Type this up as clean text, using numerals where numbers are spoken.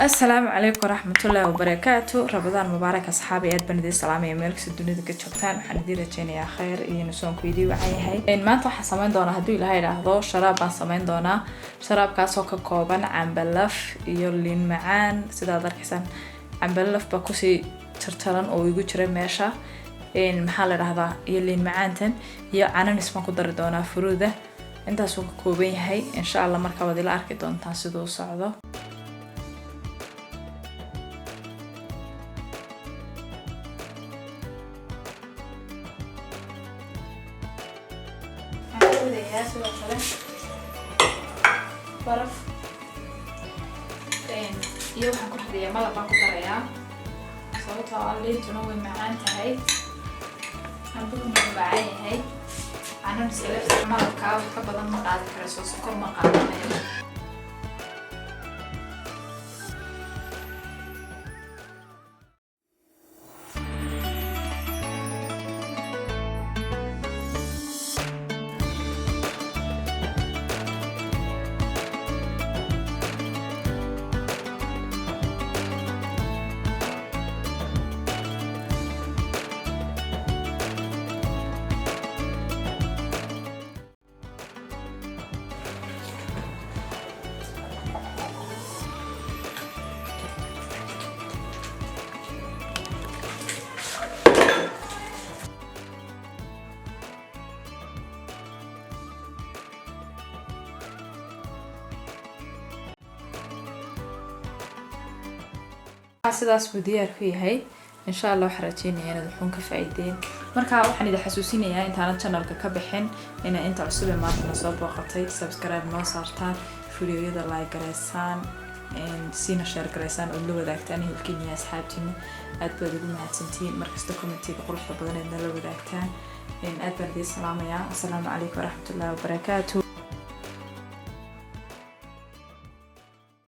السلام عليكم ورحمة الله وبركاته. رمضان مبارك أصحابي، أد بندي السلام يا ملك الدنيا ذيك الشبتان حندير رجينا يا خير ينسون كويدي وعي هاي إن ما توح سمين دونا هدوي لهاي لحظة شراب سمين دونا شراب كاسوكا كوبان عم بلف يولين معان سيدا دار حسن عم بلف بكوسي ترتلن أو يجو ترى ماشى إن محل هذا يولين معانتن يا أنا نسمع قدر دونا فرودة أنت سوق كوبين هاي إن شاء الله مركبة دي الأرك دون تاسدو صعدة. برف iyo waxaan ku xidhiyaa malab baan ku darayaa sababtoo ah liintuna way macaan tahay haduu macaan yahay aanan iska malabka wax ka badan ma qaadi karo soo sokor ma qaadanayo sidaas buu diyaar ku yahay insha Allah waxaan rajeynayaa inaad xun ka faa'iideen marka waxaan idin xasuusinayaa intaan channelka ka bixin in inta cusub ee maanta soo booqatay subscribe noo saartaan fiidiyoyada like gareysaan sina share gareysaan oo la wadaagtaan hilkiina asxaabtiina aad baad ugu mahadsantiin markasta commentiga quruxda badan ee la wadaagtaan aad baan idin salaamayaa. Assalaamu calaykum waraxmatullaahi wabarakaatuh.